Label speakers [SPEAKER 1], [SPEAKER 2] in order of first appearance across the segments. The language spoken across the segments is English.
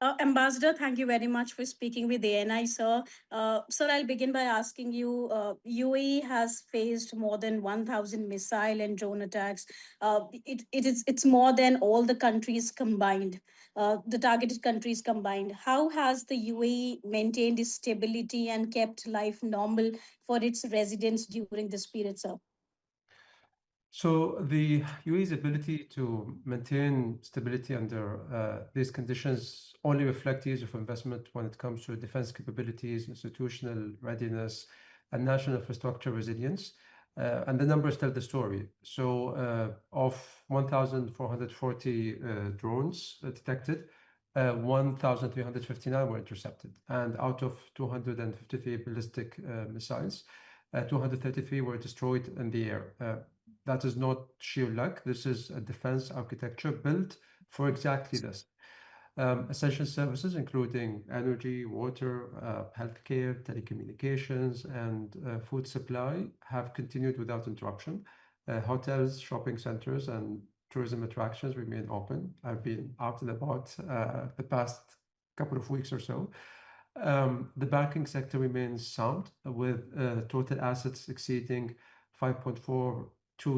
[SPEAKER 1] Ambassador, thank you very much for speaking with ANI, sir. Sir, I'll begin by asking you. UAE has faced more than 1,000 missile and drone attacks. It's more than all the countries combined, the targeted countries combined. How has the UAE maintained its stability and kept life normal for its residents during this period, sir?
[SPEAKER 2] So the UAE's ability to maintain stability under these conditions only reflect years of investment when it comes to defense capabilities, institutional readiness, and national infrastructure resilience. And the numbers tell the story. So of 1,440 drones detected, 1,359 were intercepted. And out of 253 ballistic missiles, 233 were destroyed in the air. That is not sheer luck. This is a defense architecture built for exactly this. Essential services, including energy, water, healthcare, telecommunications, and food supply, have continued without interruption. Hotels, shopping centers, and tourism attractions remain open. I've been out and about the past couple of weeks or so. The banking sector remains sound, with total assets exceeding 5.42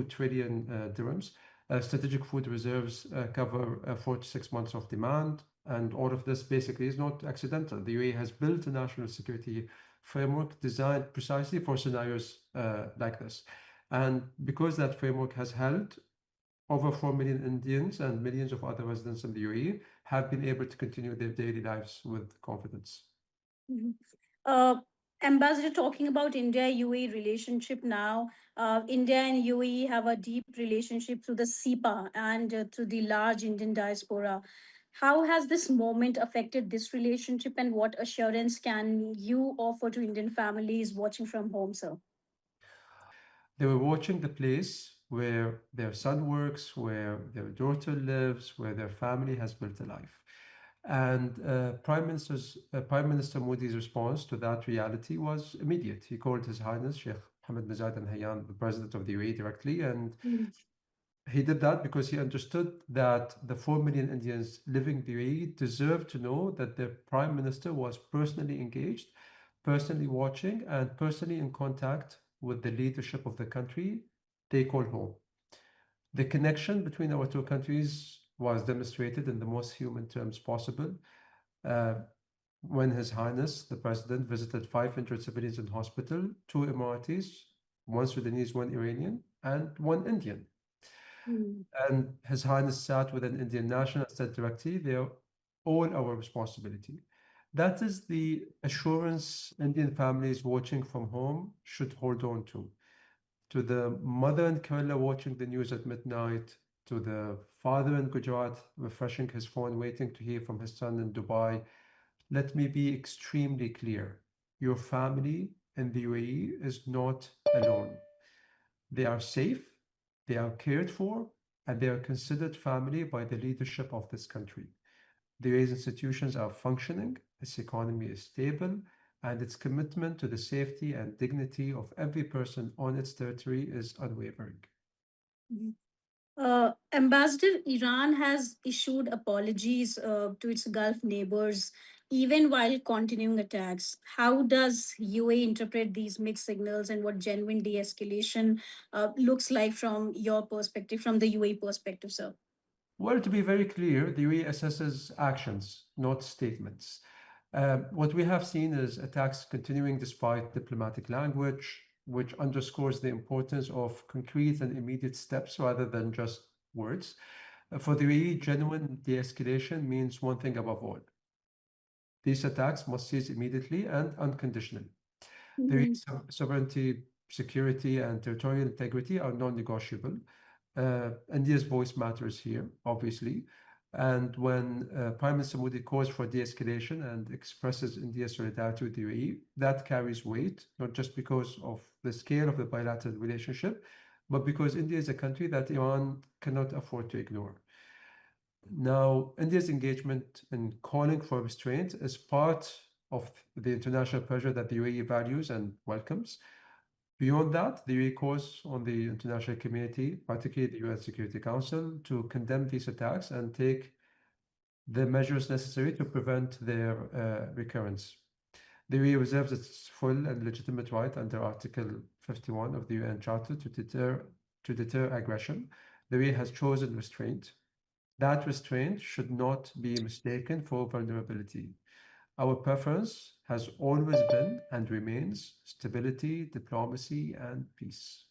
[SPEAKER 2] trillion dirhams. Strategic food reserves cover 4 to 6 months of demand, and all of this basically is not accidental. The UAE has built a national security framework designed precisely for scenarios like this. And because that framework has held, over 4 million Indians and millions of other residents in the UAE have been able to continue their daily lives with confidence.
[SPEAKER 1] Mhm. Uh, Ambassador, talking about India UAE relationship now, India and UAE have a deep relationship through the SIPA and through the large Indian diaspora. How has this moment affected this relationship, and what assurance can you offer to Indian families watching from home, sir?
[SPEAKER 2] They were watching the place where their son works, where their daughter lives, where their family has built a life. And Prime Minister Modi's response to that reality was immediate. He called His Highness Sheikh Mohammed bin Zayed Al Nahyan, the President of the UAE, directly, and
[SPEAKER 1] Mm.
[SPEAKER 2] he did that because he understood that the 4 million Indians living in the UAE deserved to know that their Prime Minister was personally engaged, personally watching, and personally in contact with the leadership of the country they call home. The connection between our two countries was demonstrated in the most human terms possible uh, when His Highness, the President, visited 500 civilians in hospital, two Emiratis, one Sudanese, one Iranian, and one Indian.
[SPEAKER 1] Mm.
[SPEAKER 2] And His Highness sat with an Indian national and said directly, they are all our responsibility. That is the assurance Indian families watching from home should hold on to. To the mother in Kerala watching the news at midnight, to the father in Gujarat refreshing his phone, waiting to hear from his son in Dubai, let me be extremely clear. Your family in the UAE is not alone. They are safe, they are cared for, and they are considered family by the leadership of this country. The UAE's institutions are functioning, its economy is stable, and its commitment to the safety and dignity of every person on its territory is unwavering.
[SPEAKER 1] Mhm. Ambassador, Iran has issued apologies to its Gulf neighbors even while continuing attacks. How does UAE interpret these mixed signals, and what genuine de escalation looks like from your perspective, from the UAE perspective, sir?
[SPEAKER 2] Well, to be very clear, the UAE assesses actions, not statements. What we have seen is attacks continuing despite diplomatic language, which underscores the importance of concrete and immediate steps rather than just words. For the UAE, genuine de escalation means one thing above all: these attacks must cease immediately and unconditionally. The
[SPEAKER 1] Mhm.
[SPEAKER 2] UAE's sovereignty, security, and territorial integrity are non negotiable. India's voice matters here, obviously. And when Prime Minister Modi calls for de escalation and expresses India's solidarity with the UAE, that carries weight, not just because of the scale of the bilateral relationship, but because India is a country that Iran cannot afford to ignore. Now, India's engagement in calling for restraint is part of the international pressure that the UAE values and welcomes. Beyond that, the UAE calls on the international community, particularly the UN Security Council, to condemn these attacks and take the measures necessary to prevent their recurrence. The UAE reserves its full and legitimate right under Article 51 of the UN Charter to deter aggression. The UAE has chosen restraint. That restraint should not be mistaken for vulnerability. Our preference has always been and remains stability, diplomacy, and peace.